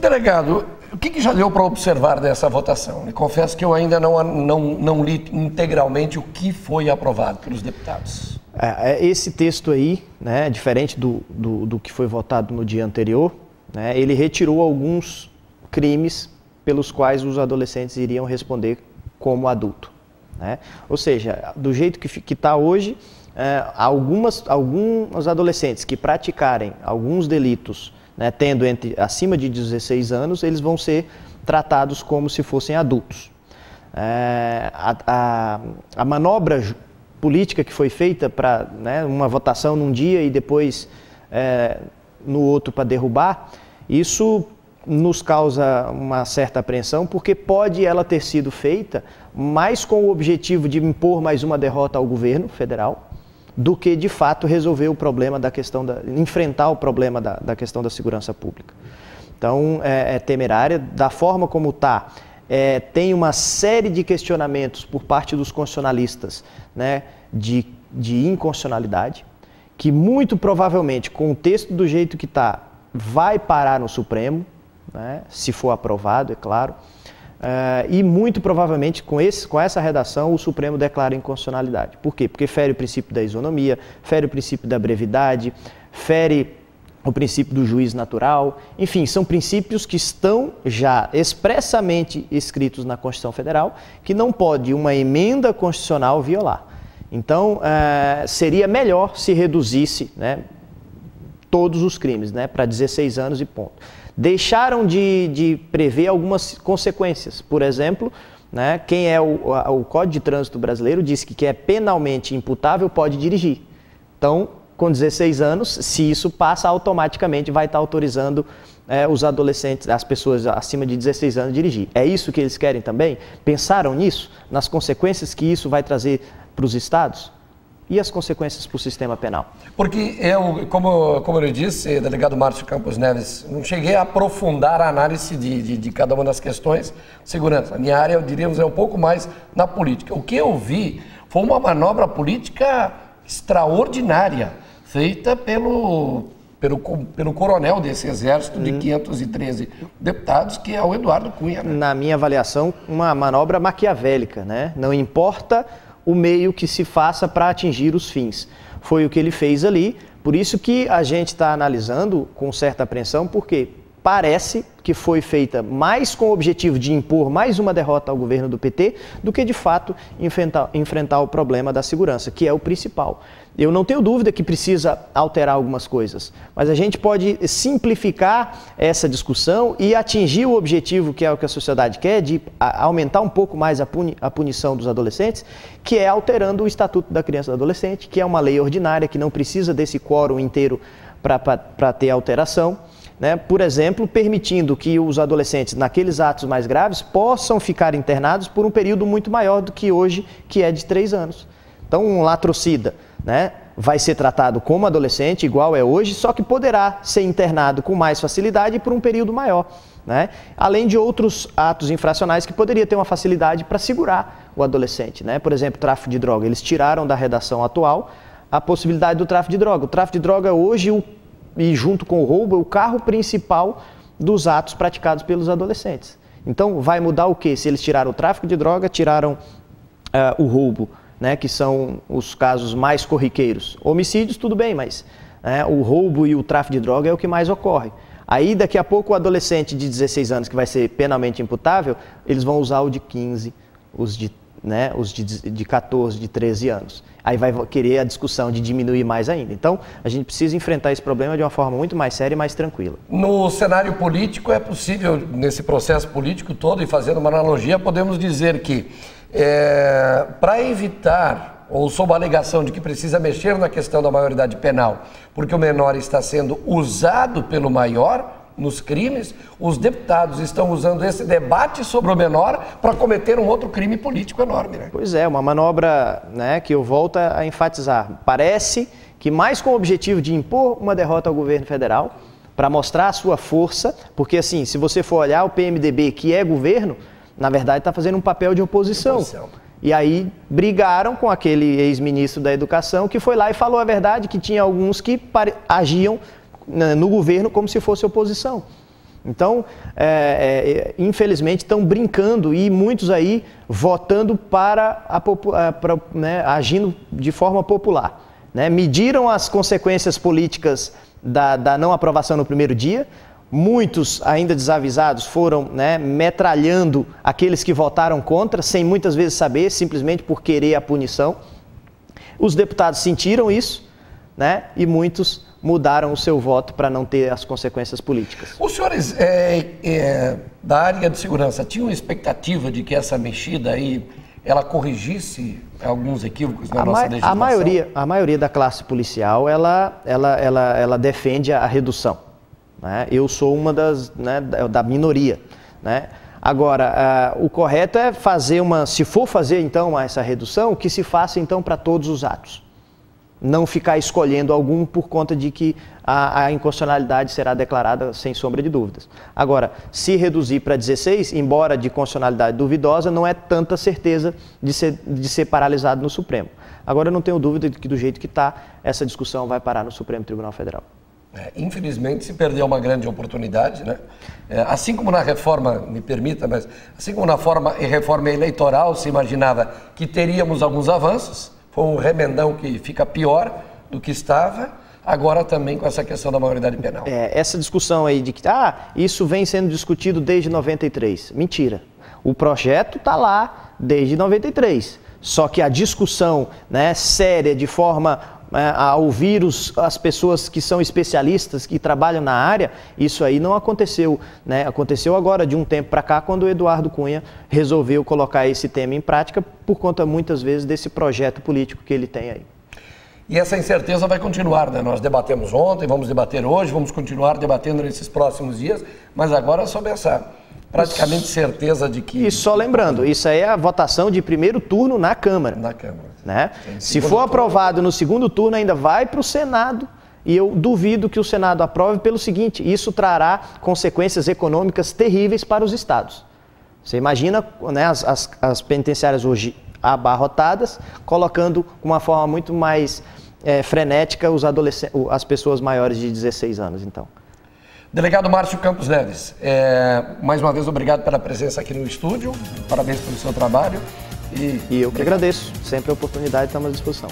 Delegado, o que já deu para observar dessa votação? Eu confesso que eu ainda não li integralmente o que foi aprovado pelos deputados. Esse texto aí, né, diferente do que foi votado no dia anterior, né, ele retirou alguns crimes pelos quais os adolescentes iriam responder como adulto, né? Ou seja, do jeito que está hoje, alguns adolescentes que praticarem alguns delitos, né, tendo acima de 16 anos, eles vão ser tratados como se fossem adultos. A manobra política que foi feita para, né, uma votação num dia e depois no outro para derrubar, isso nos causa uma certa apreensão, porque pode ela ter sido feita mais com o objetivo de impor mais uma derrota ao governo federal, do que de fato resolver o problema enfrentar o problema da questão da segurança pública. Então é temerária, da forma como está, tem uma série de questionamentos por parte dos constitucionalistas, né, de inconstitucionalidade, que muito provavelmente, com o texto do jeito que está, vai parar no Supremo, né, se for aprovado, é claro, e muito provavelmente com essa redação o Supremo declara inconstitucionalidade. Por quê? Porque fere o princípio da isonomia, fere o princípio da brevidade, fere o princípio do juiz natural, enfim, são princípios que estão já expressamente escritos na Constituição Federal, que não pode uma emenda constitucional violar. Então, seria melhor se reduzisse, né, todos os crimes, né, para 16 anos e ponto. Deixaram de prever algumas consequências. Por exemplo, né, quem é o Código de Trânsito brasileiro diz que é penalmente imputável pode dirigir. Então, com 16 anos, se isso passa, automaticamente vai estar autorizando os adolescentes, as pessoas acima de 16 anos, a dirigir. É isso que eles querem também? Pensaram nisso? Nas consequências que isso vai trazer para os estados? E as consequências para o sistema penal? Porque eu, como eu disse, delegado Márcio Campos Neves, não cheguei a aprofundar a análise de cada uma das questões de segurança. A minha área, eu diríamos, é um pouco mais na política. O que eu vi foi uma manobra política extraordinária, feita pelo coronel desse exército de 513 deputados, que é o Eduardo Cunha, né? Na minha avaliação, uma manobra maquiavélica, né? Não importa o meio que se faça para atingir os fins. Foi o que ele fez ali, por isso que a gente está analisando com certa apreensão, porque parece que foi feita mais com o objetivo de impor mais uma derrota ao governo do PT, do que de fato enfrentar o problema da segurança, que é o principal. Eu não tenho dúvida que precisa alterar algumas coisas, mas a gente pode simplificar essa discussão e atingir o objetivo que é o que a sociedade quer, de aumentar um pouco mais a punição dos adolescentes, que é alterando o Estatuto da Criança e do Adolescente, que é uma lei ordinária, que não precisa desse quórum inteiro para ter alteração, né? Por exemplo, permitindo que os adolescentes, naqueles atos mais graves, possam ficar internados por um período muito maior do que hoje, que é de 3 anos. Então, um latrocida, né, vai ser tratado como adolescente, igual é hoje, só que poderá ser internado com mais facilidade por um período maior, né? Além de outros atos infracionais que poderia ter uma facilidade para segurar o adolescente, né? Por exemplo, tráfico de droga. Eles tiraram da redação atual a possibilidade do tráfico de droga. O tráfico de droga hoje, e junto com o roubo, é o carro principal dos atos praticados pelos adolescentes. Então, vai mudar o quê? Se eles tiraram o tráfico de droga, tiraram o roubo, né, que são os casos mais corriqueiros. Homicídios, tudo bem, mas o roubo e o tráfico de droga é o que mais ocorre. Aí, daqui a pouco, o adolescente de 16 anos, que vai ser penalmente imputável, eles vão usar o de 15, os de 14, de 13 anos. Aí vai querer a discussão de diminuir mais ainda. Então, a gente precisa enfrentar esse problema de uma forma muito mais séria e mais tranquila. No cenário político, é possível, nesse processo político todo, e fazendo uma analogia, podemos dizer que para evitar, ou sob a alegação de que precisa mexer na questão da maioridade penal, porque o menor está sendo usado pelo maior nos crimes, os deputados estão usando esse debate sobre o menor para cometer um outro crime político enorme, né? Pois é, uma manobra, né, que eu volto a enfatizar. Parece que mais com o objetivo de impor uma derrota ao governo federal, para mostrar a sua força, porque assim, se você for olhar o PMDB, que é governo, na verdade está fazendo um papel de oposição. E aí brigaram com aquele ex-ministro da Educação que foi lá e falou a verdade, que tinha alguns que agiam no governo como se fosse oposição. Então, infelizmente, estão brincando e muitos aí votando né, agindo de forma popular. Né? Mediram as consequências políticas da não aprovação no primeiro dia. Muitos, ainda desavisados, foram, né, metralhando aqueles que votaram contra, sem muitas vezes saber, simplesmente por querer a punição. Os deputados sentiram isso, né, e muitos mudaram o seu voto para não ter as consequências políticas. Os senhores da área de segurança tinham expectativa de que essa mexida aí, ela corrigisse alguns equívocos na nossa legislação? A maioria da classe policial, ela defende a redução. Né? Eu sou uma da minoria. Né? Agora, o correto é fazer se for fazer então essa redução, que se faça então para todos os atos. Não ficar escolhendo algum por conta de que a inconstitucionalidade será declarada sem sombra de dúvidas. Agora, se reduzir para 16, embora de constitucionalidade duvidosa, não é tanta certeza de ser paralisado no Supremo. Agora, eu não tenho dúvida de que do jeito que está, essa discussão vai parar no Supremo Tribunal Federal. Infelizmente se perdeu uma grande oportunidade, né? Assim como na reforma, me permita, mas assim como na reforma eleitoral se imaginava que teríamos alguns avanços, foi um remendão que fica pior do que estava, agora também com essa questão da maioridade penal. Essa discussão aí de que isso vem sendo discutido desde 93, mentira. O projeto está lá desde 93, só que a discussão, né, séria, de forma a ouvir as pessoas que são especialistas, que trabalham na área, isso aí não aconteceu. Né? Aconteceu agora, de um tempo para cá, quando o Eduardo Cunha resolveu colocar esse tema em prática, por conta, muitas vezes, desse projeto político que ele tem aí. E essa incerteza vai continuar, né? Nós debatemos ontem, vamos debater hoje, vamos continuar debatendo nesses próximos dias, mas agora sobre essa praticamente certeza de que... E só lembrando, isso aí é a votação de primeiro turno na Câmara. Na Câmara. Né? Se for aprovado no segundo turno, ainda vai para o Senado, e eu duvido que o Senado aprove pelo seguinte: isso trará consequências econômicas terríveis para os estados. Você imagina, né, as penitenciárias hoje abarrotadas, colocando com uma forma muito mais frenética as pessoas maiores de 16 anos, então. Delegado Márcio Campos Neves, mais uma vez obrigado pela presença aqui no estúdio, parabéns pelo seu trabalho. E eu que agradeço, sempre a oportunidade, estamos à disposição.